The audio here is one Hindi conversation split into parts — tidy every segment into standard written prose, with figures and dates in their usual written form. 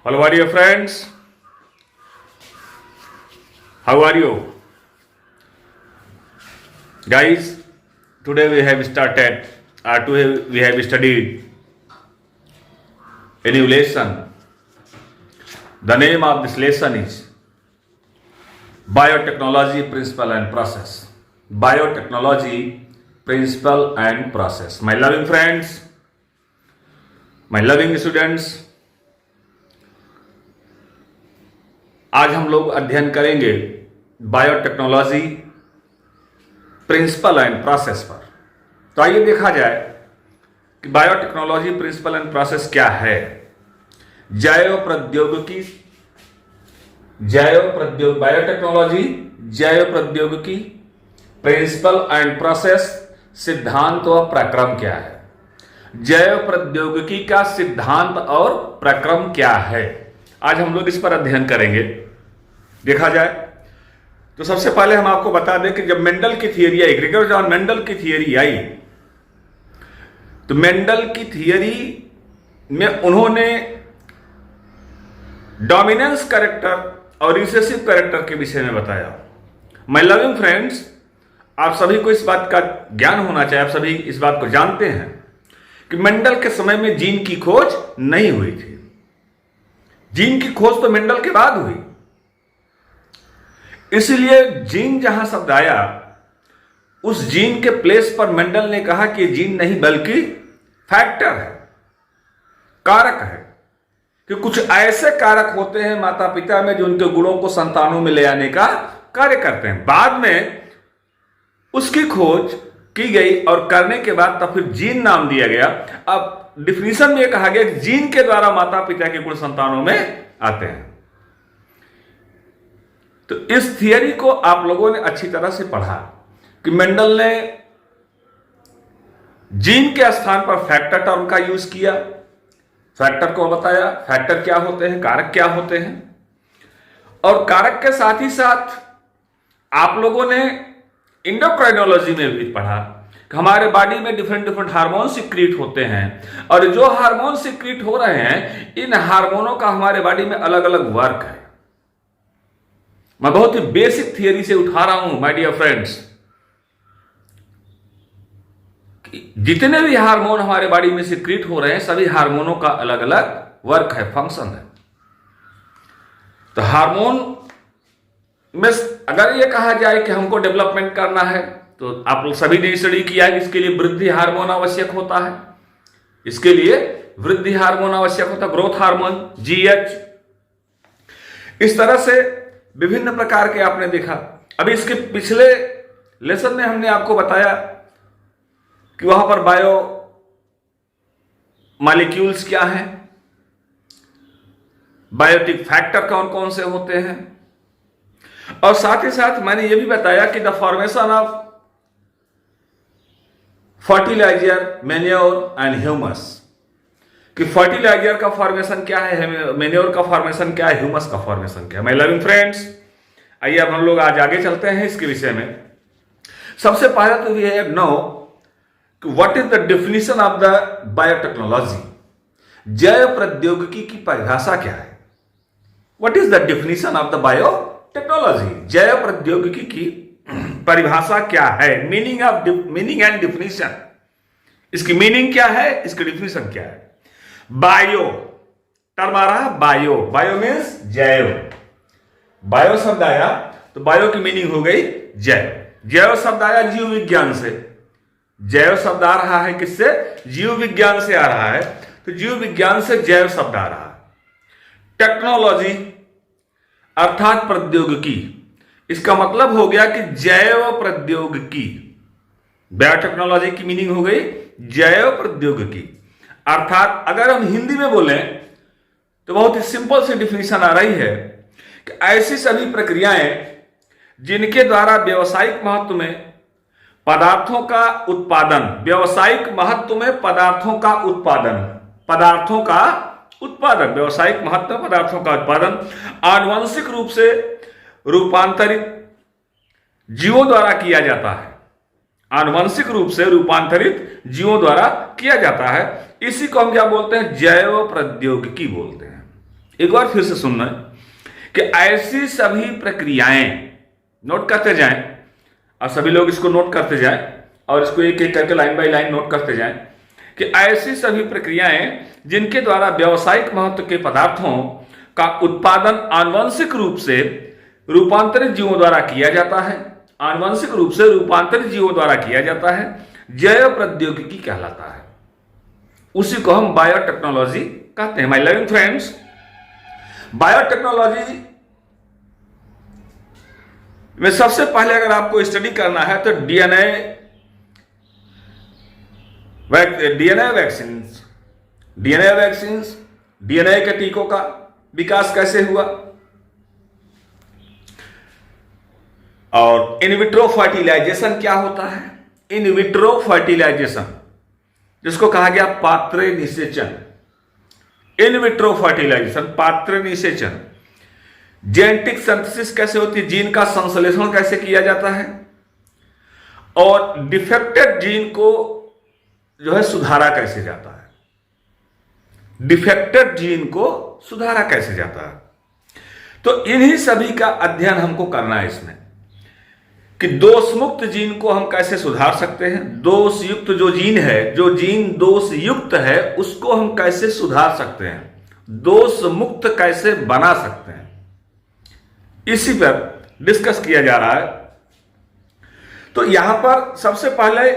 Hello, my dear friends. How are you? Guys, today we have started, today we have studied a new lesson. The name of this lesson is Biotechnology Principle and Process. Biotechnology Principle and Process. My loving friends, my loving students, आज हम लोग अध्ययन करेंगे बायोटेक्नोलॉजी प्रिंसिपल एंड प्रोसेस पर। तो आइए देखा जाए कि बायोटेक्नोलॉजी प्रिंसिपल एंड प्रोसेस क्या है। बायोटेक्नोलॉजी जैव प्रौद्योगिकी प्रिंसिपल एंड प्रोसेस, सिद्धांत व प्रक्रम क्या है। जैव प्रौद्योगिकी का सिद्धांत और प्रक्रम क्या है, आज हम लोग इस पर अध्ययन करेंगे। देखा जाए तो सबसे पहले हम आपको बता दें कि जब मेंडल की थियरी आई, ग्रेगर जॉन मेंडल की थियरी आई, तो मेंडल की थियरी में उन्होंने डोमिनेंस कैरेक्टर और रिसेसिव कैरेक्टर के विषय में बताया। माय लविंग फ्रेंड्स, आप सभी को इस बात का ज्ञान होना चाहिए, आप सभी इस बात को जानते हैं कि मेंडल के समय में जीन की खोज नहीं हुई थी। जीन की खोज तो मेंडल के बाद हुई, इसलिए जीन जहां शब्द आया, उस जीन के प्लेस पर मेंडल ने कहा कि जीन नहीं बल्कि फैक्टर है, कारक है, कि कुछ ऐसे कारक होते हैं माता पिता में जो उनके गुणों को संतानों में ले आने का कार्य करते हैं। बाद में उसकी खोज की गई और करने के बाद तब फिर जीन नाम दिया गया। अब डिफिनीशन में कहा गया कि जीन के द्वारा माता पिता के गुण संतानों में आते हैं। तो इस थियरी को आप लोगों ने अच्छी तरह से पढ़ा कि मेंडल ने जीन के स्थान पर फैक्टर टर्म का यूज किया, फैक्टर को बताया, फैक्टर क्या होते हैं, कारक क्या होते हैं, और कारक के साथ ही साथ आप लोगों ने इंडोक्राइनोलॉजी में भी पढ़ा कि हमारे बॉडी में डिफरेंट डिफरेंट हार्मोन सिक्रीट होते हैं, और जो हार्मोन सिक्रीट हो रहे हैं, इन हार्मोनों का हमारे बॉडी में अलग अलग वर्क है। मैं बहुत ही बेसिक थियरी से उठा रहा हूं माय डियर फ्रेंड्स, जितने भी हार्मोन हमारे बॉडी में सिक्रीट हो रहे हैं, सभी हार्मोनों का अलग अलग वर्क है, फंक्शन है। तो हार्मोन में अगर ये कहा जाए कि हमको डेवलपमेंट करना है, तो आप लोग सभी ने स्टडी किया है कि इसके लिए वृद्धि हार्मोन आवश्यक होता है, इसके लिए वृद्धि हार्मोन आवश्यक होता है, ग्रोथ हार्मोन GH। इस तरह से विभिन्न प्रकार के आपने देखा। अभी इसके पिछले लेसन में हमने आपको बताया कि वहां पर बायो मॉलिक्यूल्स क्या हैं, बायोटिक फैक्टर कौन कौन से होते हैं, और साथ ही साथ मैंने यह भी बताया कि the formation of fertiliser, manure and humus, कि फर्टिलाइजर का फॉर्मेशन क्या है, मैन्योर का फॉर्मेशन क्या है, ह्यूमस का फॉर्मेशन क्या है। माय लविंग फ्रेंड्स, आइए अब हम लोग आज आगे चलते हैं इसके विषय में। सबसे पहले तो वी हैव नो कि what is the definition of the biotechnology. जैव प्रौद्योगिकी की परिभाषा क्या है। What is the definition of the biotechnology, जैव प्रौद्योगिकी की परिभाषा क्या है, मीनिंग एंड डिफिनीशन। इसकी मीनिंग क्या है, इसकी डिफिनीशन क्या है। बायो टर्म आ रहा है, बायो मीन्स जैव। बायो शब्द आया तो बायो की मीनिंग हो गई जैव। जैव शब्द आया जीव विज्ञान से, जैव शब्द आ रहा है किससे, जीव विज्ञान से आ रहा है, तो जीव विज्ञान से जैव शब्द आ रहा है। टेक्नोलॉजी अर्थात प्रौद्योगिकी, इसका मतलब हो गया कि जैव प्रौद्योगिकी। बायोटेक्नोलॉजी की मीनिंग हो गई जैव प्रौद्योगिकी, अर्थात अगर हम हिंदी में बोलें तो बहुत ही सिंपल सी डिफिनीशन आ रही है कि ऐसी सभी प्रक्रियाएं जिनके द्वारा व्यावसायिक महत्व में पदार्थों का उत्पादन, व्यावसायिक महत्व में पदार्थों का उत्पादन, व्यावसायिक महत्व में पदार्थों का उत्पादन आनुवंशिक रूप से रूपांतरित जीवों द्वारा किया जाता है। आनुवंशिक रूप से रूपांतरित जीवों द्वारा किया जाता है। इसी को हम क्या बोलते हैं, जैव प्रौद्योगिकी बोलते हैं। एक बार फिर से सुनना कि ऐसी सभी प्रक्रियाएं, नोट करते जाएं और सभी लोग इसको नोट करते जाएं और इसको एक एक करके लाइन बाय लाइन नोट करते जाएं कि ऐसी सभी प्रक्रियाएं जिनके द्वारा व्यावसायिक महत्व के पदार्थों का उत्पादन आनुवंशिक रूप से रूपांतरित जीवों द्वारा किया जाता है, आनुवंशिक रूप से रूपांतरित जीवों द्वारा किया जाता है, जैव प्रौद्योगिकी कहलाता है। उसी को हम बायोटेक्नोलॉजी कहते हैं। माय लविंग फ्रेंड्स, बायोटेक्नोलॉजी में सबसे पहले अगर आपको स्टडी करना है तो डीएनए वैक्सीन्स, डीएनए के टीकों का विकास कैसे हुआ, और इनविट्रो फर्टिलाइजेशन क्या होता है। इनविट्रो फर्टिलाइजेशन, जिसको कहा गया पात्र निषेचन, इनविट्रो फर्टिलाइजेशन, पात्र निषेचन। जेनेटिक सिंथेसिस कैसे होती है, जीन का संश्लेषण कैसे किया जाता है, और डिफेक्टेड जीन को जो है सुधारा कैसे जाता है, डिफेक्टेड जीन को सुधारा कैसे जाता है। तो इन्हीं सभी का अध्ययन हमको करना है इसमें कि दोष मुक्त जीन को हम कैसे सुधार सकते हैं, दोष युक्त जो जीन है, जो जीन दोष युक्त है उसको हम कैसे सुधार सकते हैं, दोष मुक्त कैसे बना सकते हैं, इसी पर डिस्कस किया जा रहा है। तो यहां पर सबसे पहले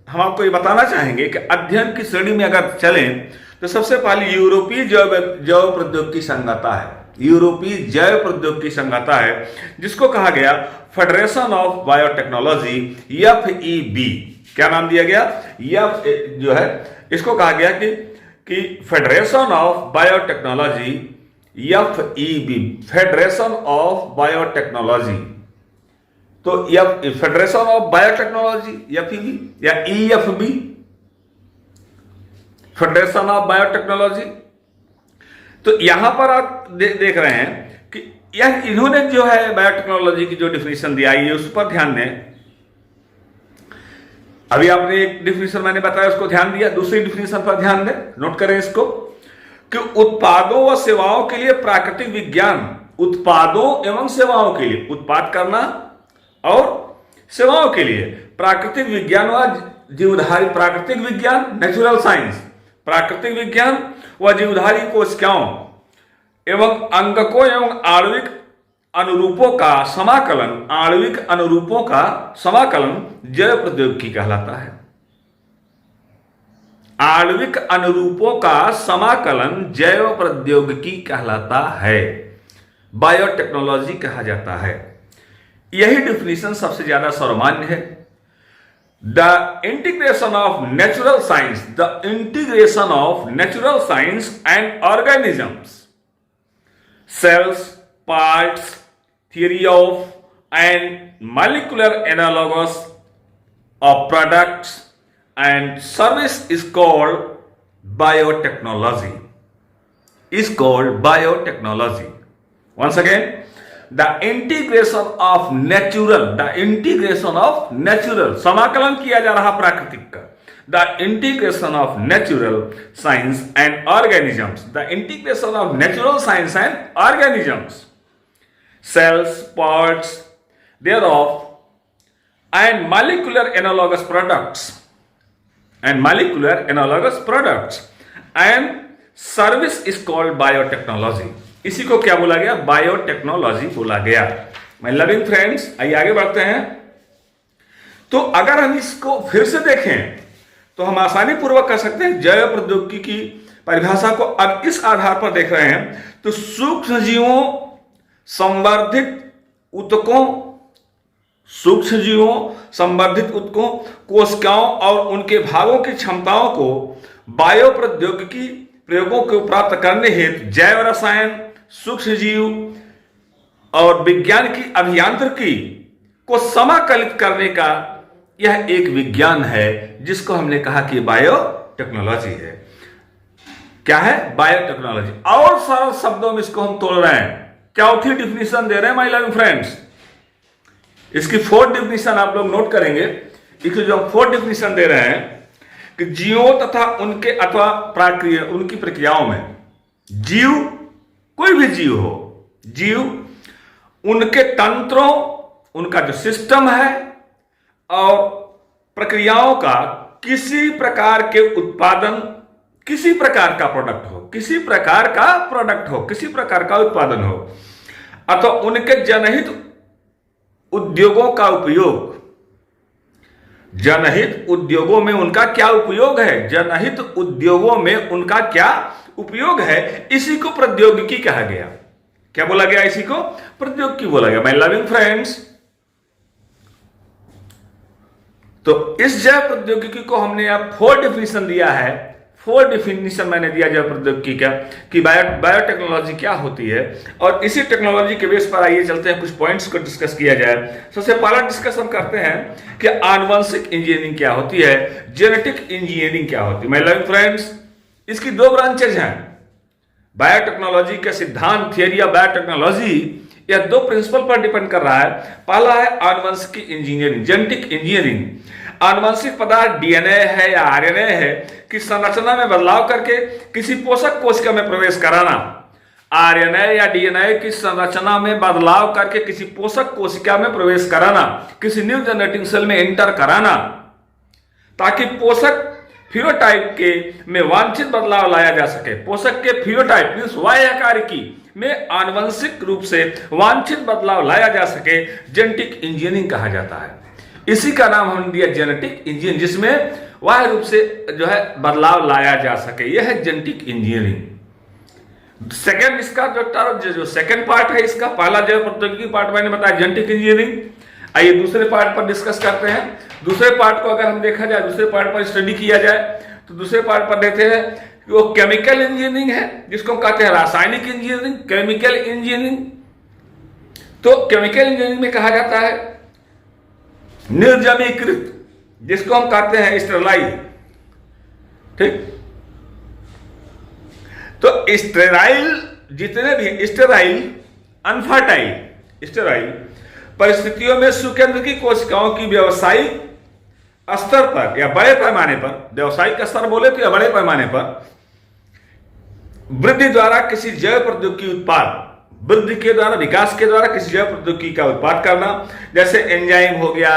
हम आपको ये बताना चाहेंगे कि अध्ययन की श्रेणी में अगर चलें तो सबसे पहले यूरोपीय जैव प्रौद्योगिकी संघता है, यूरोपीय जैव प्रौद्योगिकी संघता है, जिसको कहा गया फेडरेशन ऑफ बायोटेक्नोलॉजी, FEB। क्या नाम दिया गया, एफ जो है इसको कहा गया कि federation of biotechnology, FEB, federation of biotechnology. तो फेडरेशन ऑफ बायोटेक्नोलॉजी, FEB या EFB, फेडरेशन ऑफ बायोटेक्नोलॉजी। तो यहां पर आप देख रहे हैं कि यह इन्होंने जो है बायोटेक्नोलॉजी की जो डिफिनेशन दिया है उस पर ध्यान दें। अभी आपने एक डिफिनेशन मैंने बताया उसको ध्यान दिया, दूसरी डिफिनेशन पर ध्यान दें, नोट करें इसको कि उत्पादों व सेवाओं के लिए प्राकृतिक विज्ञान, उत्पादों एवं सेवाओं के लिए, उत्पाद करना और सेवाओं के लिए प्राकृतिक विज्ञान व जीवधारी, प्राकृतिक विज्ञान नेचुरल साइंस, प्राकृतिक विज्ञान व जीवधारी कोशिकाओं एवं अंगकों एवं आणविक अनुरूपों का समाकलन, आणविक अनुरूपों का समाकलन जैव प्रौद्योगिकी कहलाता है। आणविक अनुरूपों का समाकलन जैव प्रौद्योगिकी कहलाता है, बायोटेक्नोलॉजी कहा जाता है। यही डिफिनेशन सबसे ज्यादा सर्वमान्य है। The integration of natural science, the integration of natural science and organisms, cells, parts, theory of and molecular analogs of products and service is called biotechnology. Is called biotechnology. Once again, the integration of natural, समाकलन किया जा रहा प्राकृतिक का, the integration of natural science and organisms, the integration of natural science and organisms, cells, parts thereof and molecular analogous products and service is called biotechnology. इसी को क्या बोला गया, बायोटेक्नोलॉजी बोला गया। माय लविंग फ्रेंड्स, आइए आगे बढ़ते हैं। तो अगर हम इसको फिर से देखें तो हम आसानी पूर्वक कर सकते हैं जैव प्रौद्योगिकी की परिभाषा को। अब इस आधार पर देख रहे हैं तो सूक्ष्म जीवों, संवर्धित ऊतकों, कोशिकाओं और उनके भागों की क्षमताओं को बायो प्रौद्योगिकी प्रयोगों को प्राप्त करने हेतु जैव रसायन, सूक्ष्म जीव और विज्ञान की अभियांत्रिकी को समाकलित करने का यह एक विज्ञान है, जिसको हमने कहा कि बायोटेक्नोलॉजी है। क्या है, बायोटेक्नोलॉजी। और सरल शब्दों में इसको हम तोड़ रहे हैं, चौथी डिफिनेशन दे रहे हैं माय लविंग फ्रेंड्स। इसकी फोर्थ डिफिनेशन आप लोग नोट करेंगे। इसकी जो फोर्थ डिफिनेशन दे रहे हैं कि जीवों तथा उनके अथवा उनकी प्रक्रियाओं में जीव कोई भी जीव हो, जीव उनके तंत्रों, उनका जो सिस्टम है और प्रक्रियाओं का किसी प्रकार के उत्पादन, किसी प्रकार का प्रोडक्ट हो, किसी प्रकार का प्रोडक्ट हो, किसी प्रकार का उत्पादन हो, अथवा उनके जनहित उद्योगों का उपयोग, जनहित उद्योगों में उनका क्या उपयोग है, जनहित उद्योगों में उनका क्या उपयोग है, इसी को प्रौद्योगिकी कहा गया। क्या बोला गया? इसी को प्रौद्योगिकी बोला गया। माय लविंग फ्रेंड्स, तो इस जैव प्रौद्योगिकी को हमने अब 4 डिफिनेशन दिया है। 4 डिफिनेशन मैंने दिया जैव प्रौद्योगिकी का कि बायोटेक्नोलॉजी क्या होती है, और इसी टेक्नोलॉजी के बेस पर आइए चलते हैं, कुछ पॉइंट्स को डिस्कस किया जाए। सबसे पहला डिस्कशन करते हैं कि आनुवंशिक इंजीनियरिंग क्या होती है, जेनेटिक इंजीनियरिंग क्या होती है। माय लविंग फ्रेंड्स, इसकी 2 ब्रांचेज हैं। बायोटेक्नोलॉजी के सिद्धांत, थियरी ऑफ बायोटेक्नोलॉजी, यह 2 प्रिंसिपल पर डिपेंड कर रहा है। पहला है आनुवंशिक इंजीनियरिंग, जेनेटिक इंजीनियरिंग। आनुवंशिक पदार्थ डीएनए है या आरएनए है कि संरचना में बदलाव करके किसी पोषक कोशिका में प्रवेश कराना। आरएनए या डीएनए की संरचना में बदलाव करके किसी पोषक कोशिका में प्रवेश कराना, किसी न्यू जनरेटिंग सेल में एंटर कराना, ताकि पोषक फिनोटाइप के में वांछित बदलाव लाया जा सके। पोषक के फिनोटाइप मींस वाय आकारिकी में आनुवंशिक रूप से वांछित बदलाव लाया जा सके, जेनेटिक इंजीनियरिंग कहा जाता है। इसी का नाम हमने दिया जेनेटिक इंजीनियरिंग, जिसमें वाह रूप से जो है बदलाव लाया जा सके, यह है जेनेटिक इंजीनियरिंग। सेकेंड इसका जो सेकेंड पार्ट है इसका, पहला जो प्रौद्योगिकी पार्ट मैंने बताया जेनेटिक इंजीनियरिंग। आइए दूसरे पार्ट पर डिस्कस करते हैं। दूसरे पार्ट को अगर हम देखा जाए, दूसरे पार्ट पर स्टडी किया जाए, तो दूसरे पार्ट पर देखते हैं कि वो केमिकल इंजीनियरिंग है, जिसको हम कहते हैं रासायनिक इंजीनियरिंग, केमिकल इंजीनियरिंग। तो केमिकल इंजीनियरिंग में कहा जाता है निर्जमीकृत, जिसको हम कहते हैं स्टेरलाइज। ठीक, तो स्टेराइल जितने भी स्टेराइल, अनफर्टाइल स्टेराइल परिस्थितियों में सुकेंद्र की कोशिकाओं की व्यावसायिक स्तर पर या बड़े पैमाने पर, व्यावसायिक स्तर बोले तो या बड़े पैमाने पर वृद्धि द्वारा किसी जैव प्रौद्योगिकी उत्पाद, वृद्धि के द्वारा, विकास के द्वारा किसी जैव प्रौद्योगिकी का उत्पाद करना, जैसे एंजाइम हो गया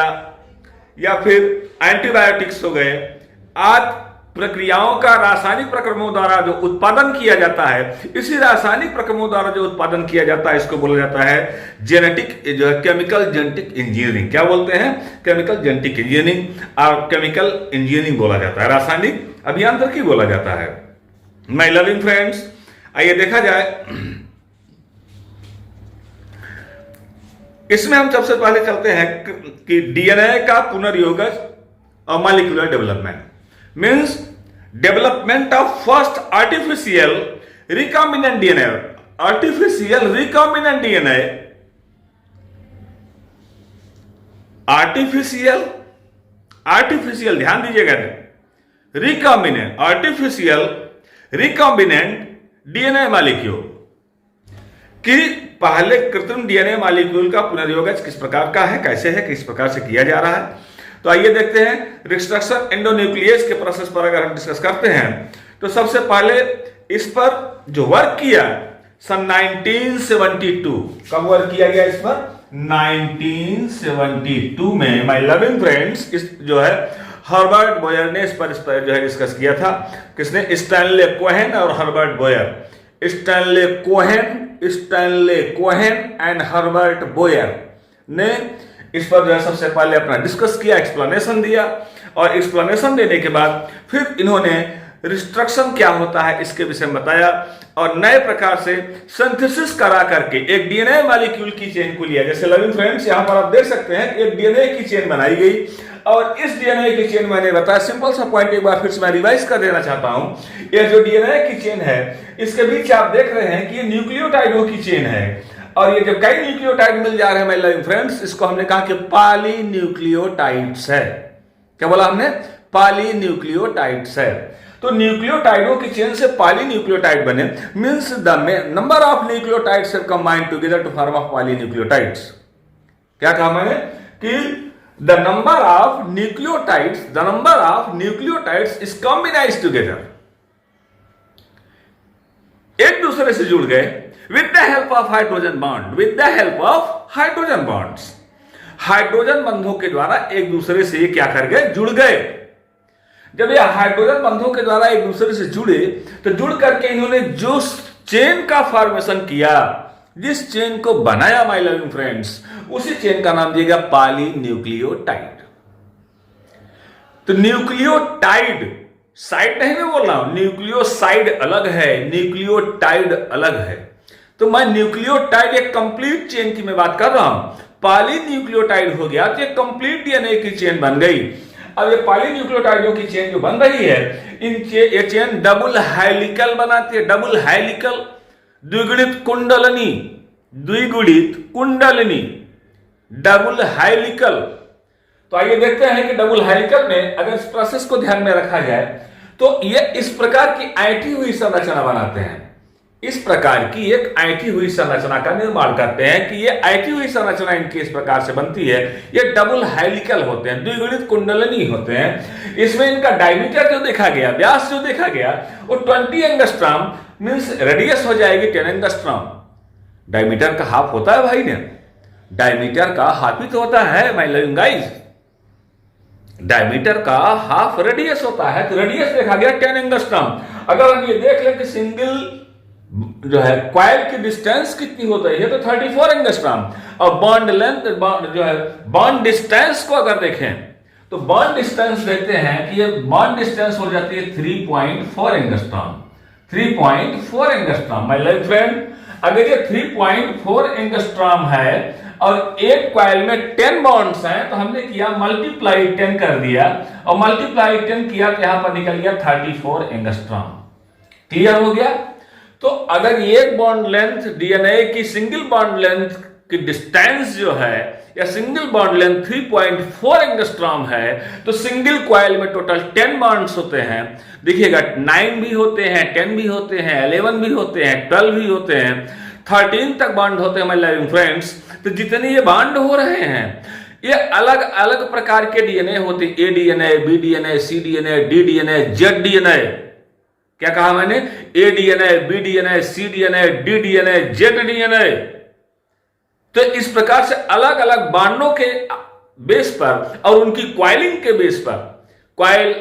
या फिर एंटीबायोटिक्स हो गए, आदि प्रक्रियाओं का रासायनिक प्रक्रमों द्वारा जो उत्पादन किया जाता है, इसी रासायनिक प्रक्रमों द्वारा जो उत्पादन किया जाता है, इसको बोला जाता है जेनेटिक, जो है केमिकल जेनेटिक इंजीनियरिंग। क्या बोलते हैं? केमिकल जेनेटिक इंजीनियरिंग, और केमिकल इंजीनियरिंग बोला जाता है, रासायनिक अभियांत्रिकी बोला जाता है। माय लविंग फ्रेंड्स, आइए देखा जाए, इसमें हम सबसे पहले चलते हैं कि डीएनए का पुनर्योगज और molecular development means development of first artificial recombinant DNA. Artificial recombinant DNA, artificial ध्यान दीजिएगा, recombinant, artificial recombinant DNA molecule कि पहले कृत्रिम डीएनए मॉलिक्यूल का पुनर्योगज किस प्रकार का है, कैसे है, किस प्रकार से किया जा रहा है। तो आइए देखते हैं रिस्ट्रक्शन एंडोन्यूक्लियस के प्रोसेस पर अगर हम डिस्कस करते हैं, तो सबसे पहले इस पर जो वर्क किया सन 1972, कब वर्क किया गया इस पर? 1972 में। माय लविंग फ्रेंड्स, इस जो है हर्बर्ट बोयर ने इस पर जो है डिस्कस किया था। किसने? स्टैनले कोहेन और Herbert Boyer. Stanley Cohen and Herbert Boyer ने इस पर जो है सबसे पहले अपना डिस्कस किया, एक्सप्लेनेशन दिया, और एक्सप्लेनेशन देने के बाद फिर इन्होंने रिस्ट्रक्शन क्या होता है इसके विषय में बताया, और नए प्रकार से सिंथेसिस करा करके एक डीएनए मॉलिक्यूल की चेन को लिया। जैसे लविंग फ्रेंड्स, यहां पर आप देख सकते हैं एक डीएनए की चेन बनाई गई, और इस डीएनए की चेन मैंने बताया, सिंपल सा पॉइंट एक बार फिर से मैं रिवाइज कर देना चाहता हूं। ये जो डीएनए की चेन है, इसके बीच आप देख रहे हैं कि ये न्यूक्लियोटाइडों की चेन है, और ये जो कई न्यूक्लियोटाइड मिल जा रहे हैं मेरे फ्रेंड्स, इसको हमने कहा कि पॉलीन्यूक्लियोटाइड्स है। क्या बोला हमने? पॉलीन्यूक्लियोटाइड्स है। तो न्यूक्लियोटाइडों की चेन से पॉलीन्यूक्लियोटाइड बने, means the number of nucleotides have combined together to form of polynucleotides. क्या कहा मैंने? कि the number of nucleotides is combinised together, एक दूसरे से जुड़ गए, with the help of hydrogen bond, with the help of hydrogen bonds, hydrogen बंधों के द्वारा एक दूसरे से ये क्या कर गए, जुड़ गए। जब ये हाइड्रोजन बंधों के द्वारा एक दूसरे से जुड़े तो जुड़ करके इन्होंने जो चेन का फॉर्मेशन किया, जिस चेन को बनाया माय लविंग फ्रेंड्स, उसी चेन का नाम दिएगा पॉलीन्यूक्लियोटाइड। तो न्यूक्लियोटाइड, साइड नहीं मैं बोल रहा हूं, न्यूक्लियोसाइड अलग है, न्यूक्लियोटाइड अलग है। तो मैं न्यूक्लियोटाइड एक कंप्लीट चेन की मैं बात कर रहा हूं। पॉलीन्यूक्लियोटाइड हो गया तो एक कंप्लीट डीएनए की चेन बन गई। अब ये पॉलीन्यूक्लियोटाइडों की चेन जो बन रही है, ये चेन डबल हेलिकल बनाती है, डबल हेलिकल, द्विगुणित कुंडलनी, द्विगुणित कुंडलनी, डबल हेलिकल। तो आइए देखते हैं कि डबल हेलिकल में अगर इस प्रोसेस को ध्यान में रखा जाए तो ये इस प्रकार की ऐंठी हुई संरचना बनाते हैं, इस प्रकार की एक ऐंठी हुई संरचना का निर्माण करते हैं कि ये ऐंठी हुई संरचना इनकी इस प्रकार से बनती है। ये डबल हेलिकल होते हैं, द्विगुणित कुंडलनी होते हैं। इसमें इनका डायमीटर जो देखा गया, व्यास जो देखा गया, वो 20 एंगस्ट्रॉम मींस रेडियस हो जाएगी 10 एंगस्ट्रॉम। डायमीटर का हाफ होता है भाई ने, डायमीटर का हाफ ही तो होता है माय लविंग गाइस, डायमीटर का हाफ रेडियस होता है। तो रेडियस देखा गया 10 एंगस्ट्रॉम। अगर हम ये देख लें कि सिंगल जो है कॉइल की डिस्टेंस कितनी होती है तो 34 एंगस्ट्रॉम, और बॉन्ड लेंथ जो है बॉन्ड डिस्टेंस को अगर देखें तो बॉन्ड डिस्टेंस देखते हैं कि ये बॉन्ड डिस्टेंस हो जाती है 3.4 angstrom, 3.4 angstrom. My love friend, अगर ये 3.4 एंगस्ट्रॉम है और एक कॉइल में 10 बॉन्ड्स हैं तो हमने किया मल्टीप्लाई 10 कर दिया, और मल्टीप्लाई 10 किया तो यहां पर निकल गया 34 एंगस्ट्रॉम। क्लियर हो गया? तो अगर एक बॉन्ड लेंथ डीएनए की सिंगल बॉन्ड लेंथ की डिस्टेंस जो है या सिंगल बॉन्ड लेंथ 3.4 एंगस्ट्रॉम है तो सिंगल कॉइल में टोटल 10 बॉन्ड्स होते हैं। देखिएगा 9 भी होते हैं, 10 भी होते हैं, 11 भी होते हैं, 12 भी होते हैं, 13 तक बॉन्ड होते हैं माय लविंग फ्रेंड्स। तो जितने ये बॉन्ड हो रहे हैं ये अलग अलग प्रकार के डीएनए होते हैं, A DNA, B DNA, C DNA, D DNA, Z DNA. क्या कहा मैंने? A DNA, B DNA, C DNA, D DNA, Z DNA. तो इस प्रकार से अलग अलग बांडों के बेस पर और उनकी क्वाइलिंग के बेस पर, क्वाइल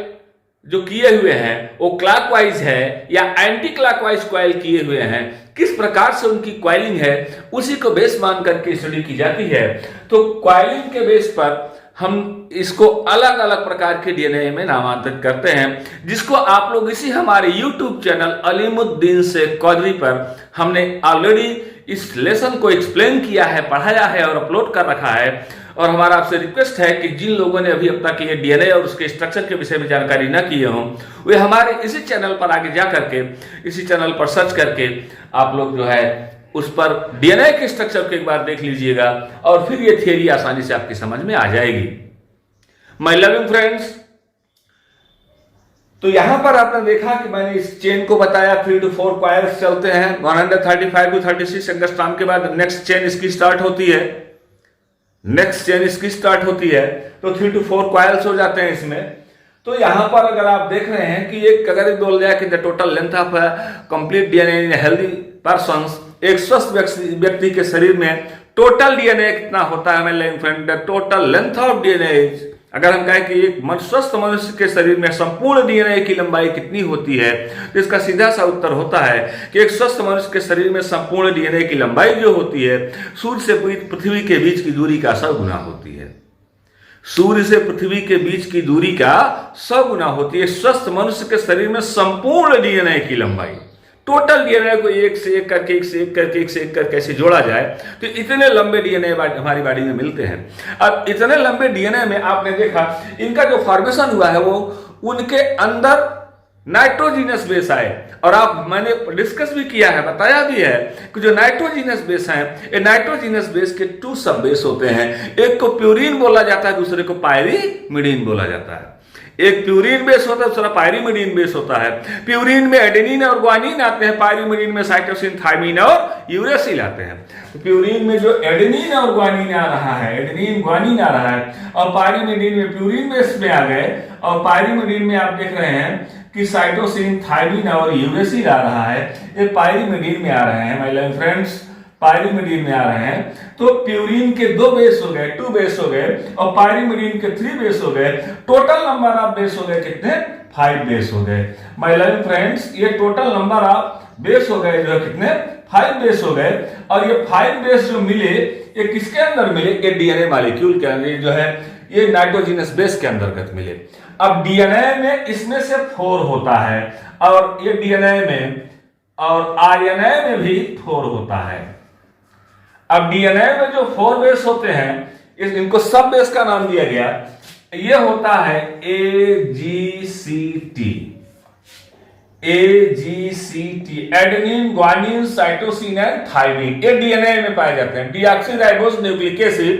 जो किए हुए हैं वो क्लॉकवाइज है या एंटी क्लॉकवाइज क्वाइल किए हुए हैं, किस प्रकार से उनकी क्वाइलिंग है उसी को बेस मान करके स्टडी की जाती है। तो क्वाइलिंग के बेस पर हम इसको अलग अलग प्रकार के डीएनए में नामांतरित करते हैं, जिसको आप लोग इसी हमारे YouTube चैनल अलीमुद्दीन शेख कौदरी पर हमने ऑलरेडी इस लेसन को एक्सप्लेन किया है, पढ़ाया है और अपलोड कर रखा है। और हमारा आपसे रिक्वेस्ट है कि जिन लोगों ने अभी अब तक ये डीएनए और उसके स्ट्रक्चर के विषय में जानकारी न किए हों वे हमारे इसी चैनल पर आगे जा करके, इसी चैनल पर सर्च करके आप लोग जो है उस पर डीएनए के स्ट्रक्चर को एक बार देख लीजिएगा और फिर ये थियरी आसानी से आपकी समझ में आ जाएगी। माय लविंग फ्रेंड्स, तो यहां पर आपने देखा कि मैंने इस चेन को बताया 3 to 4 कॉइल्स चलते हैं, 135 to 36 एंगस्ट्रॉम के बाद नेक्स्ट चेन इसकी स्टार्ट होती है, नेक्स्ट चेन इसकी स्टार्ट होती है, तो 3 to 4 कॉइल्स हो जाते हैं इसमें। तो यहां पर अगर आप देख रहे हैं कि एक अगर बोल दिया कि the total length of complete DNA in healthy persons, एक स्वस्थ व्यक्ति के शरीर में टोटल डीएनए कितना होता है my friend, the total length of DNA. अगर हम कहें कि एक स्वस्थ मनुष्य के शरीर में संपूर्ण डीएनए की लंबाई कितनी होती है तो इसका सीधा सा उत्तर होता है कि एक स्वस्थ मनुष्य के शरीर में संपूर्ण डीएनए की लंबाई जो होती है सूर्य से पृथ्वी के बीच की दूरी का 100 गुना होती है, सूर्य से पृथ्वी के बीच की दूरी का 100 गुना होती है स्वस्थ मनुष्य के शरीर में संपूर्ण डीएनए की लंबाई। टोटल डीएनए को एक से एक करके ऐसे जोड़ा जाए तो इतने लंबे डीएनए हमारी बॉडी में मिलते हैं। अब इतने लंबे डीएनए में आपने देखा इनका जो फॉर्मेशन हुआ है वो उनके अंदर नाइट्रोजीनस बेस आए, और आप मैंने डिस्कस भी किया है, बताया भी है कि जो नाइट्रोजीनस बेस है ये नाइट्रोजीनस बेस के 2 सब बेस होते हैं, एक को प्यूरिन बोला जाता है, दूसरे को पायरीमिडीन बोला जाता है। एक प्यूरिन बेस होता है, दूसरा पायरीमिडीन बेस होता है। प्यूरिन में एडेनिन और ग्वानिन आते हैं, पायरीमिडीन में साइटोसिन, थायमिन और यूरेसिल आते हैं। तो प्यूरिन में जो एडेनिन और ग्वानिन आ रहा है, एडेनिन ग्वानिन आ रहा है, और पायरीमिडीन में प्यूरिन बेस में आ गए, और पायरीमिडीन में आप देख रहे हैं कि साइटोसिन, थायमिन और यूरेसिल आ रहा है, ये पायरिमिडीन में आ रहे हैं माय लव फ्रेंड्स, पायरिमिडीन में आ रहे हैं। तो प्यूरिन के 2 बेस हो गए, 2 बेस हो गए, और पायरिमिडीन के 3 बेस हो गए। टोटल नंबर ऑफ बेस हो गए कितने? 5 बेस हो गए माय लव फ्रेंड्स। ये टोटल नंबर ऑफ बेस हो गए जो कितने? 5 बेस हो गए। और ये 5 बेस जो मिले ये किसके अंदर मिले? ये डीएनए मॉलिक्यूल के अंदर जो है ये नाइट्रोजनस बेस के अंतर्गत मिले। अब डीएनए में इसमें से 4 होता है, और ये डीएनए में और आरएनए में भी 4 होता है। अब डीएनए में जो 4 बेस होते हैं इनको सब बेस का नाम दिया गया। ये होता है AGCT, adenine, guanine, cytosine and thymine. ये डीएनए में पाए जाते हैं। Deoxyribose nucleic acid,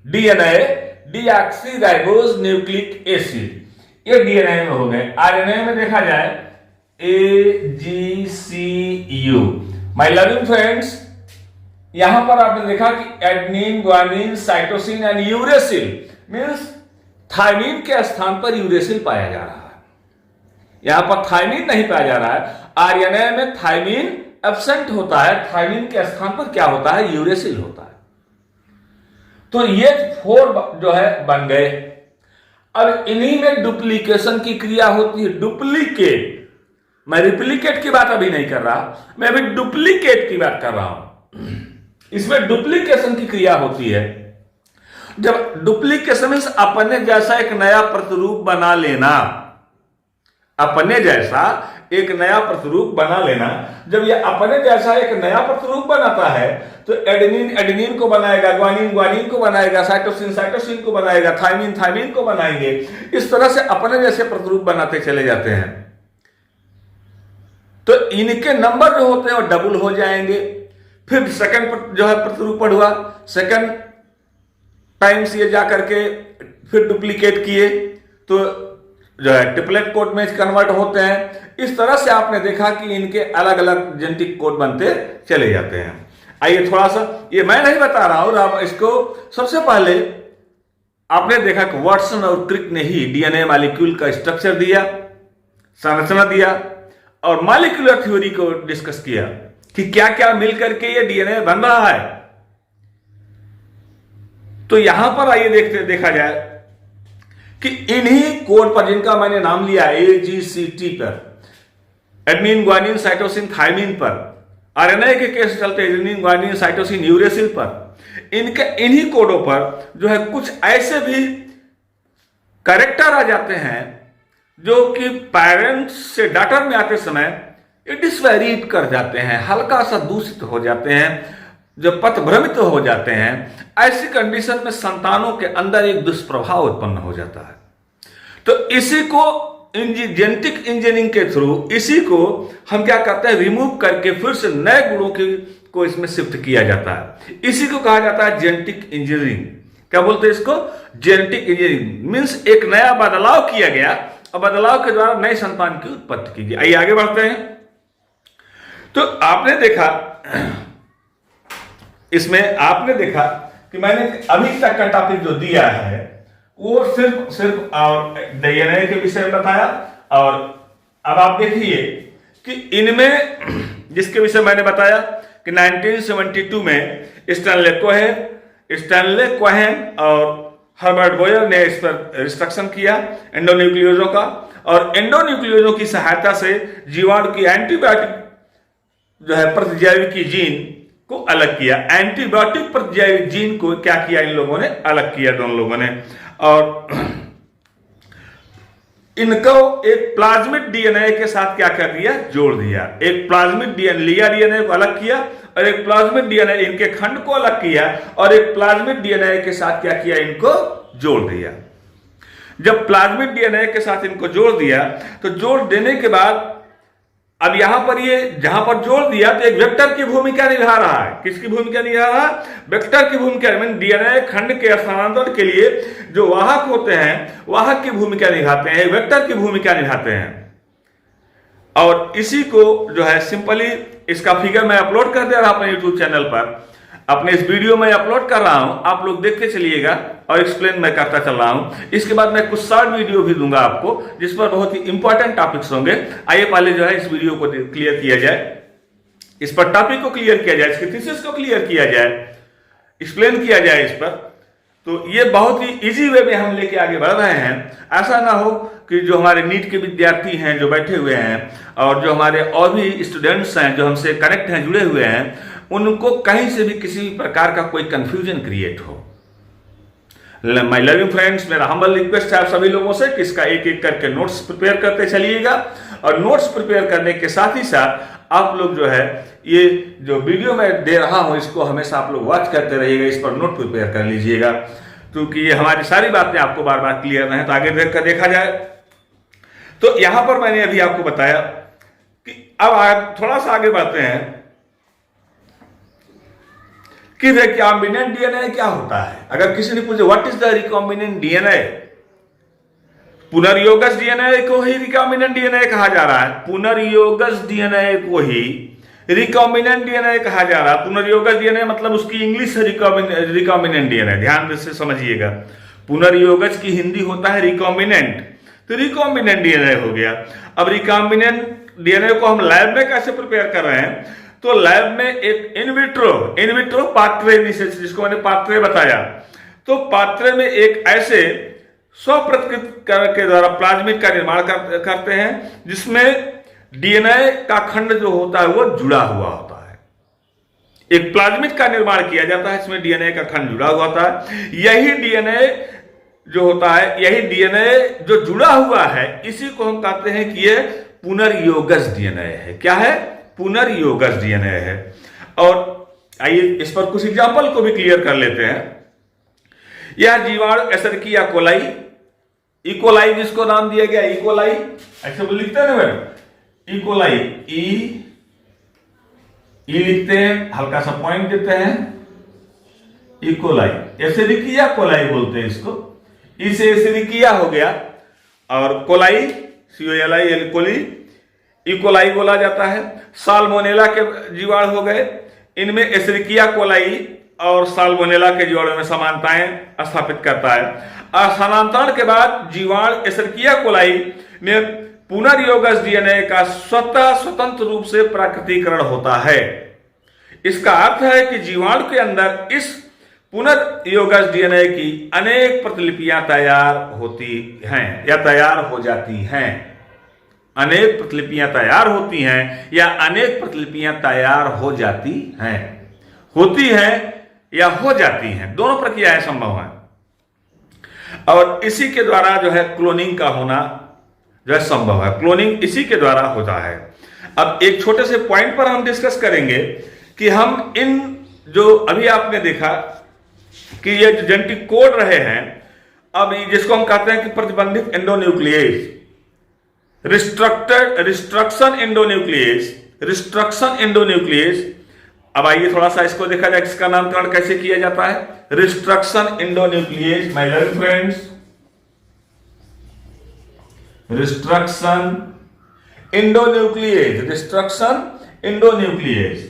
DNA deoxyribose nucleic acid, ये डीएनए में हो गए। आरएनए में देखा जाए AGCU। माय लविंग फ्रेंड्स, यहां पर आपने देखा कि adenine, guanine, cytosine and uracil means thymine के स्थान पर यूरेसिल पाया जा रहा है। यहां पर थायमिन नहीं पाया जा रहा है। आरएनए में थायमिन एब्सेंट होता है, थायमिन के स्थान पर क्या होता है? यूरेसिल होता है। तो ये 4 जो है बन गए। अब इन्हीं में डुप्लीकेशन की क्रिया होती है। डुप्लीकेट, मैं रिप्लीकेट की बात अभी नहीं कर रहा, मैं अभी डुप्लीकेट की बात कर रहा हूं। इसमें डुप्लीकेशन की क्रिया होती है। जब डुप्लीकेशन मींस अपने जैसा एक नया प्रतिरूप बना लेना, अपने जैसा एक नया प्रतिरूप बना लेना। जब ये अपने जैसा एक नया प्रतिरूप बनाता है तो एडेनिन एडेनिन को बनाएगा, ग्वानिन ग्वानिन को बनाएगा, साइटोसिन साइटोसिन को बनाएगा, थायमिन थायमिन को बनाएंगे। इस तरह से अपने जैसे प्रतिरूप बनाते चले जाते हैं। तो इनके नंबर जो होते हैं वो डबल हो जाएंगे। फिर सेकंड जो है प्रतिरूप हुआ, सेकंड टाइम्स ये जाकर के फिर डुप्लीकेट किए तो जो है ट्रिपलेट कोड में कन्वर्ट होते हैं। इस तरह से आपने देखा कि इनके अलग अलग जेनेटिक कोड बनते चले जाते हैं। आइए थोड़ा सा, ये मैं नहीं बता रहा हूं, आप इसको सबसे पहले आपने देखा कि वाटसन और क्रिक ने ही डीएनए मॉलिक्यूल का स्ट्रक्चर दिया, संरचना दिया और मॉलिक्यूलर थ्योरी को डिस्कस किया कि क्या क्या मिलकर के ये डीएनए बन रहा है। तो यहां पर आइए देखा जाए कि इन्हीं कोड पर जिनका मैंने नाम लिया AGCT पर, एडेनिन, ग्वानिन, साइटोसिन, थायमिन पर, आरएनए के केस चलते एडेनिन, ग्वानिन, साइटोसिन, यूरेसिल पर, इनके इन्हीं कोडों पर जो है कुछ ऐसे भी कैरेक्टर आ जाते हैं जो कि पेरेंट्स से डॉटर में आते समय ये डिसवेरिएट कर जाते हैं, हल्का सा दूषित हो जाते हैं, जो पथभ्रमित हो जाते हैं। ऐसी कंडीशन में संतानों के अंदर एक दुष्प्रभाव उत्पन्न हो जाता है। तो इसी को जेनेटिक इंजीनियरिंग के थ्रू इसी को हम क्या करते हैं? रिमूव करके फिर से नए गुणों को इसमें शिफ्ट किया जाता है। इसी को कहा जाता है जेनेटिक इंजीनियरिंग। क्या बोलते हैं इसको? जेनेटिक इंजीनियरिंग मीन्स एक नया बदलाव किया गया और बदलाव के द्वारा नए संतान की उत्पत्ति की गई। आइए आगे बढ़ते हैं। तो आपने देखा, इसमें आपने देखा कि मैंने अभी तक का टॉपिक जो दिया है वो सिर्फ डीएनए के विषय में बताया। और अब आप देखिए कि इनमें जिसके विषय मैंने बताया कि 1972 में स्टैनले कोहेन और हर्बर्ट बोयर ने इस पर रिस्ट्रक्शन किया एंडोन्यूक्लियोजों का, और एंडोन्यूक्लियोजों की सहायता से जीवाणु की एंटीबायोटिक जो है प्रतिजैविकी जीन को अलग किया। एंटीबायोटिक प्रतिजैविक जीन को क्या किया? इन लोगों ने अलग किया, दोनों लोगों ने। और इनको एक प्लाज्मिड डीएनए के साथ क्या कर दिया? जोड़ दिया। एक प्लाज्मिड डीएनए को अलग किया और एक प्लाज्मिड डीएनए इनके खंड को अलग किया और एक प्लाज्मिड डीएनए के साथ क्या किया? इनको जोड़ दिया। जब प्लाज्मिड डीएनए के साथ इनको जोड़ दिया तो जोड़ देने के बाद अब यहां पर ये जहां पर जोड़ दिया तो एक वेक्टर की भूमिका निभा रहा है। किसकी भूमिका निभा रहा है? वेक्टर की भूमिका। डीएनए खंड के स्थानांतरण के लिए जो वाहक होते हैं वाहक की भूमिका निभाते हैं, वेक्टर की भूमिका निभाते हैं। और इसी को जो है सिंपली इसका फिगर मैं अपलोड कर दे रहा अपने यूट्यूब चैनल पर। अपने इस वीडियो में अपलोड कर रहा हूं, आप लोग देखते चलिएगा और एक्सप्लेन मैं करता चल रहा हूं। इसके बाद मैं कुछ शॉर्ट वीडियो भी दूंगा आपको, जिस पर बहुत ही इंपॉर्टेंट टॉपिक्स होंगे। आइए पहले जो है इस वीडियो को क्लियर किया जाए, इस पर टॉपिक को क्लियर किया जाए, इसके थीसिस को क्लियर किया जाए, एक्सप्लेन किया जाए इस पर। तो ये बहुत ही इजी वे में हम लेके आगे बढ़ रहे हैं। ऐसा ना हो कि जो हमारे नीट के विद्यार्थी हैं जो बैठे हुए हैं, और जो हमारे और भी स्टूडेंट्स हैं जो हमसे कनेक्ट हैं, जुड़े हुए हैं, उनको कहीं से भी किसी भी प्रकार का कोई कंफ्यूजन क्रिएट हो। माय लविंग फ्रेंड्स, मेरा हम्बल रिक्वेस्ट है आप सभी लोगों से कि इसका एक एक करके नोट्स प्रिपेयर करते चलिएगा, और नोट्स प्रिपेयर करने के साथ ही साथ आप लोग जो है ये जो वीडियो मैं दे रहा हूं इसको हमेशा आप लोग वॉच करते रहिएगा, इस पर नोट प्रिपेयर कर लीजिएगा, क्योंकि ये हमारी सारी बातें आपको बार बार क्लियर रहे तो आगे देख कर देखा जाए। तो यहां पर मैंने अभी आपको बताया कि अब थोड़ा सा आगे बढ़ते हैं कि रिकॉम्बिनेंट डीएनए क्या होता है। अगर किसी ने पूछे what is the recombinant DNA, पुनर्योगस डीएनए को ही रिकॉम्बिनेंट डीएनए कहा जा रहा है। पुनर्योगस डीएनए को ही रिकॉम्बिनेंट डीएनए कहा जा रहा है। पुनर्योगस डीएनए मतलब उसकी इंग्लिश है रिकॉम्बिनेंट डीएनए, ध्यान से समझिएगा। पुनर्योगस की हिंदी होता है रिकॉम्बिनेंट, तो रिकॉम्बिनेंट डीएनए हो गया। अब रिकॉम्बिनेंट डीएनए को हम लैब में कैसे प्रिपेयर कर रहे हैं, तो लैब में एक इनविट्रो पात्रे जिसको मैंने पात्रे बताया, तो पात्रे में एक ऐसे स्वप्रकृत के द्वारा प्लाज्मिड का निर्माण करते हैं जिसमें डीएनए का खंड जो होता है वो जुड़ा हुआ होता है। एक प्लाज्मिड का निर्माण किया जाता है, इसमें डीएनए का खंड जुड़ा हुआ होता है। यही डीएनए जो होता है, यही डीएनए जो जुड़ा हुआ है, इसी को हम कहते हैं कि यह पुनर्योगस डीएनए है। क्या है? पुनर्योगस डीएनए है। और आइए इस पर कुछ एग्जांपल को भी क्लियर कर लेते हैं। यह जीवाणु एसरकिया कोलाई, इकोलाई जिसको नाम दिया गया इकोलाई, ऐसे वो लिखते हैं ना मैडम, इकोलाई, ई लिखते हैं, हल्का सा पॉइंट देते हैं, इकोलाई, एसरिकिया कोलाई बोलते हैं इसको। इसे एसरिकिया हो गया, और कोलाई COLI कोली, इकोलाई बोला जाता है। साल्मोनेला के जीवाणु हो गए, इनमें एसरिकिया कोलाई और साल्मोनेला के जीवाणु में समानताएं स्थापित करता है। स्थानांतरण के बाद जीवाणु एसरिकिया कोलाई में पुनर्योगस डीएनए का स्वतंत्र रूप से प्राकृतिकरण होता है। इसका अर्थ है कि जीवाणु के अंदर इस पुनर्योगस डीएनए की अनेक प्रतिलिपियां तैयार होती हैं या तैयार हो जाती हैं। अनेक प्रतिलिपियां तैयार होती हैं या अनेक प्रतिलिपियां तैयार हो जाती हैं, होती हैं या हो जाती हैं, दोनों प्रक्रियाएं संभव हैं। और इसी के द्वारा जो है क्लोनिंग का होना जो है संभव है। क्लोनिंग इसी के द्वारा होता है। अब एक छोटे से पॉइंट पर हम डिस्कस करेंगे कि हम इन जो अभी आपने देखा कि ये जो जेनेटिक कोड रहे हैं, अब जिसको हम कहते हैं कि प्रतिबंधित एंडोन्यूक्लियस, रिस्ट्रक्शन एंडोन्यूक्लियस। अब आइए थोड़ा सा इसको देखा जाए, इसका नामकरण कैसे किया जाता है। Restriction endonuclease, my dear friends, restriction endonuclease, restriction endonuclease.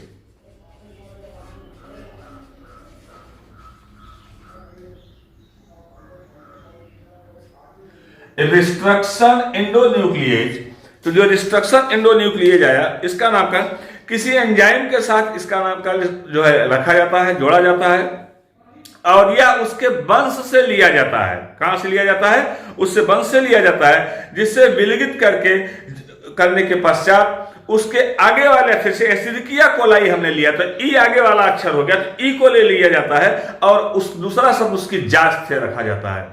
Restriction endonuclease, तो जो रिस्ट्रक्शन एंडोन्यूक्लियेज आया, इसका नामकरण किसी एंजाइम के साथ इसका नामकरण जो है रखा जाता है, जोड़ा जाता है, और यह उसके वंश से लिया जाता है। कहां से लिया जाता है? उससे वंश से लिया जाता है, जिससे विलगित करने के पश्चात उसके आगे वाले अक्षर से एसिडिकिया कोलाई हमने लिया, तो ई आगे वाला अक्षर हो गया, तो ई को ले लिया जाता है, और उस दूसरा शब्द उसकी जात से रखा जाता है,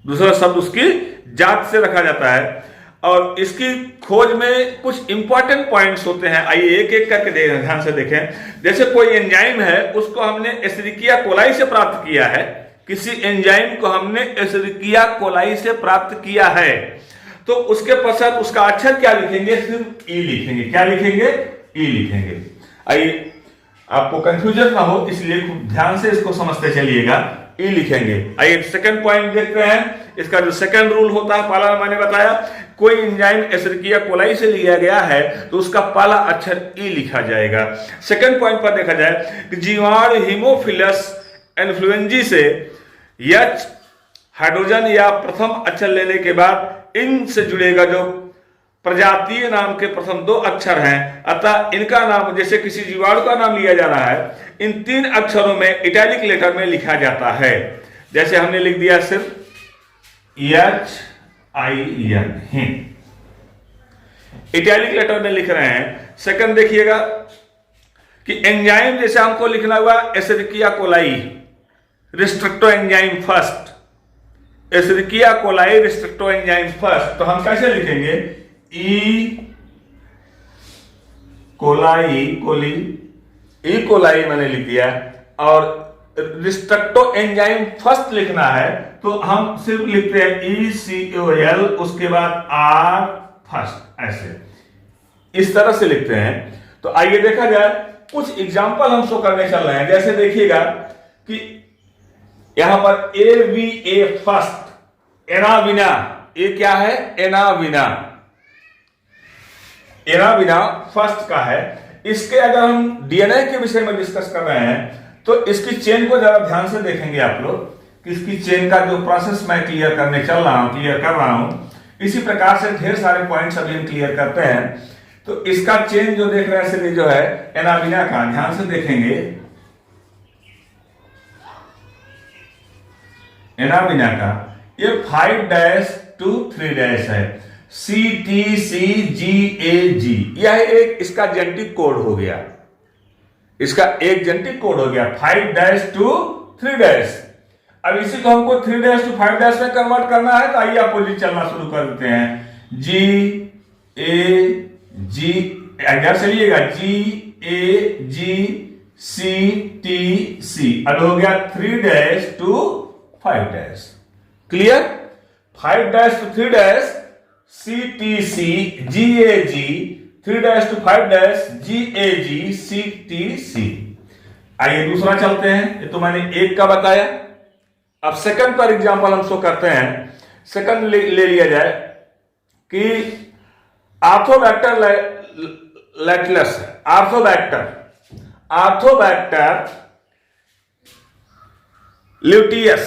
दूसरा शब्द उसकी जात से रखा जाता है। और इसकी खोज में कुछ इंपॉर्टेंट पॉइंट्स होते हैं, आइए एक एक करके ध्यान से देखें। जैसे कोई एंजाइम है, उसको हमने एसिडिकिया कोलाई से प्राप्त किया है, किसी एंजाइम को हमने एसिडिकिया कोलाई से प्राप्त किया है, तो उसके पश्चात उसका अक्षर क्या लिखेंगे? सिर्फ ई लिखेंगे। क्या लिखेंगे? ई लिखेंगे। आइए आपको कंफ्यूजन ना हो, इसलिए खूब ध्यान से इसको समझते चलिएगा। ई लिखेंगे। आइए सेकंड पॉइंट देखते हैं। इसका जो सेकंड रूल होता है, पहला मैंने बताया कोई एंजाइम एशेरिकिया कोलाई से लिया गया है तो उसका पहला अक्षर ई लिखा जाएगा। सेकंड पॉइंट पर देखा जाए कि जीवाणु हीमोफिलस इन्फ्लुएंजी से एच हाइड्रोजन या प्रथम अक्षर लेने के बाद इन से जुड़ेगा जो प्रजातीय नाम के प्रथम 2 अक्षर हैं, अतः इनका नाम, जैसे किसी जीवाणु का नाम लिया जा रहा है, इन 3 अक्षरों में इटैलिक लेटर में लिखा जाता है। जैसे हमने लिख दिया सिर्फ HIN, इटैलिक लेटर में लिख रहे हैं। सेकंड देखिएगा कि एंजाइम जैसे हमको लिखना हुआ Escherichia coli restriction enzyme first, Escherichia coli restriction enzyme first, तो हम कैसे लिखेंगे? ई कोलाई मैंने लिख दिया, और रिस्ट्रिक्टो एंजाइम फर्स्ट लिखना है तो हम सिर्फ लिखते हैं ECOL, उसके बाद R फर्स्ट, ऐसे इस तरह से लिखते हैं। तो आइए देखा जाए, कुछ एग्जाम्पल हम शो करने चल रहे हैं। जैसे देखिएगा कि यहां पर AVA फर्स्ट, एनाविना, ये क्या है? एनाविना फर्स्ट का है। इसके अगर हम डीएनए के विषय में डिस्कस कर रहे हैं तो इसकी चेन को जरा ध्यान से देखेंगे आप लोग कि इसकी चेन का जो प्रोसेस मैं क्लियर कर रहा हूं, इसी प्रकार से ढेर सारे पॉइंट्स अभी हम क्लियर करते हैं। तो इसका चेन जो देख रहे हैं जो है एनाविना का, ध्यान से देखेंगे, एनाविना का ये 5' to 3' है, CTCGAG, यह एक इसका जेनेटिक कोड हो गया, इसका एक जेनेटिक कोड हो गया 5' to 3'। अब इसी को हमको 3' to 5' में कन्वर्ट करना है, तो आइए अपोजिट चलना शुरू कर देते हैं। GAG, इधर चलिएगा, GAGCTC, अब हो गया 3' to 5'। Clear? 5' to 3' CTCGAG, 3' to 5' GAGCTC। आइए दूसरा चलते हैं, ये तो मैंने एक का बताया। अब सेकंड पर एग्जांपल हम शो करते हैं। सेकंड ले लिया जाए कि आर्थोबैक्टर लैटिलस, आर्थोबैक्टर ल्यूटियस,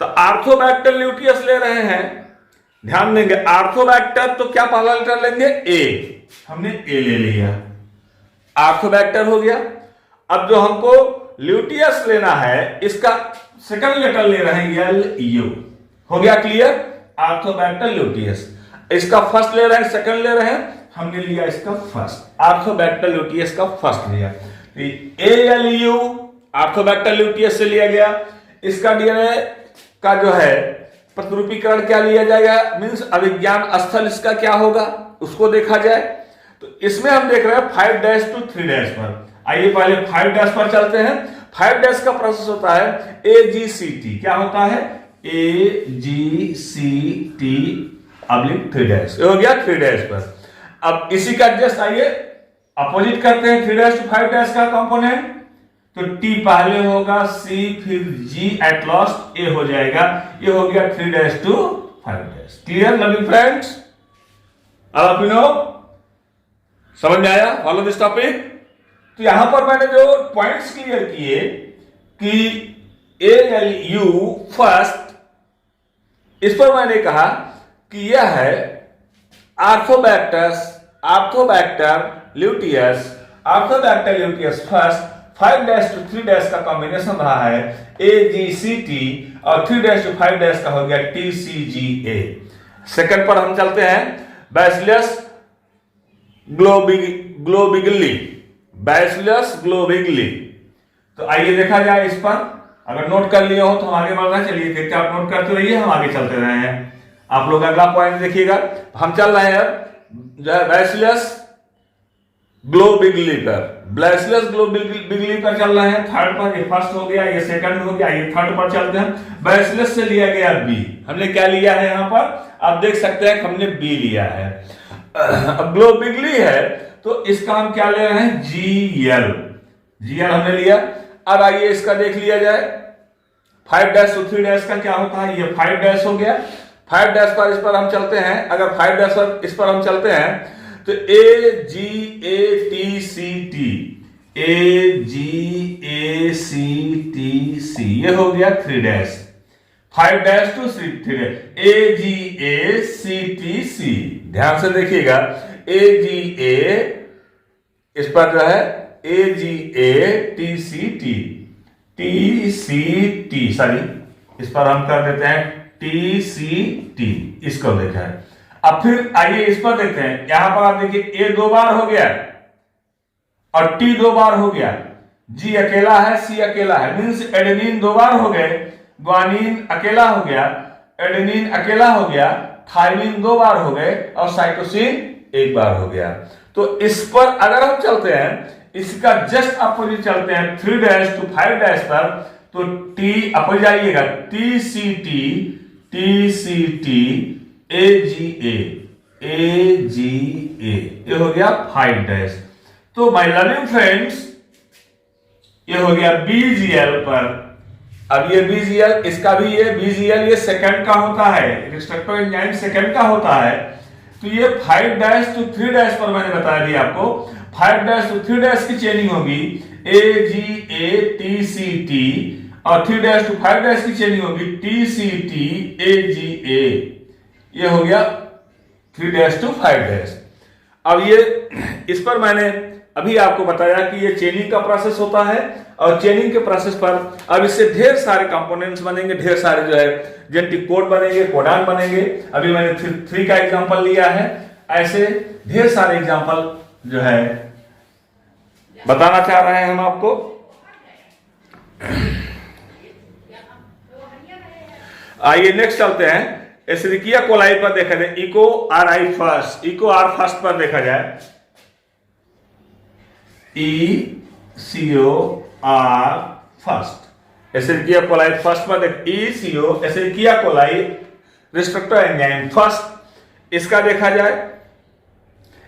तो आर्थोबैक्टर ल्यूटियस ले रहे हैं, ध्यान देंगे। आर्थोबैक्टर तो क्या पहला लेटर लेंगे? ए, हमने ए ले लिया, आर्थोबैक्टर हो गया। अब जो हमको ल्यूटियस लेना है, इसका सेकंड लेटर ले रहे हैं LU, हो गया क्लियर? आर्थोबैक्टर ल्यूटियस, इसका फर्स्ट ले रहे हैं, सेकंड ले रहे हैं, हमने लिया इसका फर्स्ट, आर्थोबैक्टर ल्यूटियस का फर्स्ट लिया। ALU आर्थोबैक्टर ल्यूटियस से लिया गया। इसका डीएनए का जो है प्रतिरूपीकरण क्या लिया जाएगा, मींस अभिज्ञान स्थल इसका क्या होगा उसको देखा जाए। तो इसमें हम देख रहे हैं 5' to 3' पर। आइए पहले 5' पर चलते हैं। 5' का प्रोसेस होता है AGCT, क्या होता है? AGCT / 3', हो गया 3' पर। अब इसी का एडजस्ट आइए अपोजिट करते हैं, 3' to 5' का कंपोनेंट, तो T पहले होगा, C फिर G, एट लास्ट A हो जाएगा। ये हो गया 3' to 5'। Clear loving friends? अब आप समझ में आया? Follow this topic. तो यहां पर मैंने जो पॉइंट्स क्लियर किए कि ALU फर्स्ट, इस पर मैंने कहा कि यह है आर्थोबैक्टर ल्यूटियस फर्स्ट, 5' to 3' का कॉम्बिनेशन रहा है AGCT, और 3' to 5' का हो गया TCGA। सेकंड पर हम चलते हैं, बैसिलस ग्लोबिगली। तो आइए देखा जाए इस पर, अगर नोट कर लिए हो तो हम आगे बढ़ रहे हैं। चलिए देखते आप नोट करते रहिए, हम आगे चलते रहे हैं। आप लोग अगला पॉइंट देखिएगा, हम चल रहे हैं बैसिलस ग्लोबिगली पर चल रहे हैं। थर्ड पर, ये फर्स्ट हो गया, ये सेकंड हो गया, ये थर्ड पर चलते हैं। बैसिलस से लिया गया बी, हमने क्या लिया है यहां पर आप देख सकते हैं, हमने बी लिया है। अब ग्लोबिगली है तो इसका हम क्या ले रहे हैं? GL हमने लिया। अब आइए इसका देख लिया जाए, 5' to 3' का क्या होता है? ये 5' हो गया, 5 डैश पर इस पर हम चलते हैं, अगर 5 डैश पर इस पर हम चलते हैं तो AGATCT, AGACTC, ये हो गया 3 dash, 5 dash to 3 dash, AGACTC। ध्यान से देखिएगा, AGA इस पर जो है AGATCT, TCT, सॉरी इस पर हम कर देते हैं TCT, इसको देखा है। अब फिर आइए इस पर देखते हैं, यहां पर आप देखिए A 2 बार हो गया और T 2 बार हो गया, G अकेला है, C अकेला है, मींस एडेनिन 2 बार हो गए, ग्वानिन अकेला हो गया, एडेनिन अकेला हो गया, थायमिन 2 बार हो गए और साइटोसिन 1 बार हो गया। तो इस पर अगर हम चलते हैं, इसका जस्ट अपोजिट चलते हैं 3 डैश टू 5 डैश पर, तो T अपोजिट जाइएगा, TCT, TCT, AGA, AGA, ये हो गया 5 डैश। तो माय लर्निंग फ्रेंड्स, ये हो गया BGL पर। अब ये BGL, इसका भी ये BGL ये सेकंड का होता है, रिस्ट्रक्टिव एंजाइम सेकंड का होता है। तो ये 5 डैश टू 3 डैश पर मैंने बता दिया आपको, 5 डैश टू 3 डैश की चेनिंग होगी AGATCT और 3 डैश टू 5 डैश की चेनिंग होगी TCT, AGA। ये हो गया 3 डैश टू 5 डैश। अब ये इस पर मैंने अभी आपको बताया कि ये चेनिंग का प्रोसेस होता है, और चेनिंग के प्रोसेस पर अब इससे ढेर सारे कंपोनेंट्स बनेंगे, ढेर सारे जो है जेनेटिक कोड बनेंगे, कोडान बनेंगे। अभी मैंने 3 का एग्जांपल लिया है, ऐसे ढेर सारे एग्जांपल जो है बताना चाह रहे हैं हम आपको। आइए नेक्स्ट चलते हैं, एस्चेरिचिया कोलाई पर देखा जाए, इको आर फर्स्ट पर देखा जाए, ECOR first, Escherichia coli first पर देख, ECO Escherichia coli restrictive enzyme first, इसका देखा जाए,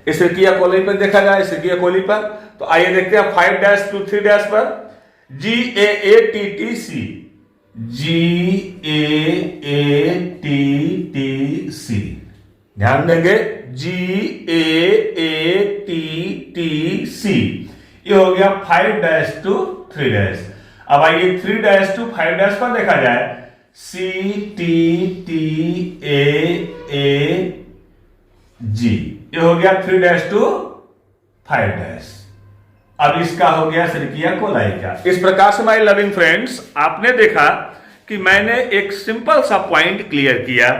एस्चेरिचिया कोलाई पर देखा जाए, एस्चेरिचिया कोलाई पर। तो आइए देखते हैं 5 डैश टू 3 डैश पर, GAATTC, GAATTC, ध्यान देंगे, GAATTC, ये हो गया 5 डैश टू 3 डैश। अब आइए 3 डैश टू 5 डैश पर देखा जाए, CTTAAG, ये हो गया 3 डैश टू 5 डैश। अब इसका हो गया एस्चेरिचिया कोलाई का। इस प्रकार से माय लविंग फ्रेंड्स, आपने देखा कि मैंने एक सिंपल सा पॉइंट क्लियर किया,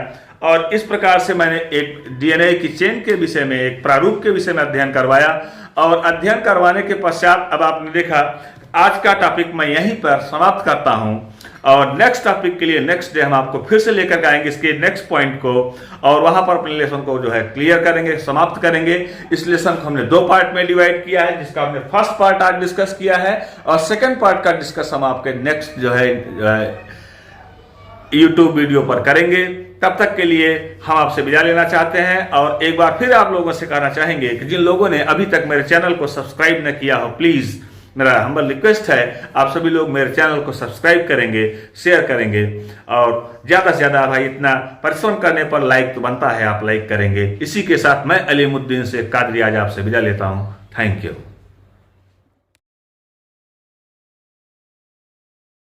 और इस प्रकार से मैंने एक डीएनए की चेन के विषय में, एक प्रारूप के विषय में अध्ययन करवाया, और अध्ययन करवाने के पश्चात अब आपने देखा आज का टॉपिक मैं यहीं पर समाप्त करता हूं, और नेक्स्ट टॉपिक के लिए नेक्स्ट डे हम आपको फिर से लेकर आएंगे इसके नेक्स्ट पॉइंट को, और वहां पर अपने लेसन को जो है क्लियर करेंगे, समाप्त करेंगे। इस लेसन को हमने 2 पार्ट में डिवाइड किया है, जिसका हमने फर्स्ट पार्ट आज डिस्कस किया है, और सेकंड पार्ट का डिस्कस हम आपके नेक्स्ट जो है YouTube वीडियो पर करेंगे। तब तक के लिए हम आपसे विदा लेना चाहते हैं, और एक बार फिर आप लोगों से कहना चाहेंगे कि जिन लोगों ने अभी तक मेरे चैनल को सब्सक्राइब न किया हो, प्लीज मेरा हम्बल रिक्वेस्ट है आप सभी लोग मेरे चैनल को सब्सक्राइब करेंगे, शेयर करेंगे, और ज्यादा से ज्यादा भाई इतना परिश्रम करने पर लाइक तो बनता है, आप लाइक करेंगे। इसी के साथ मैं अलीमुद्दीन से कादरी आज आपसे विदा लेता हूं। Thank you.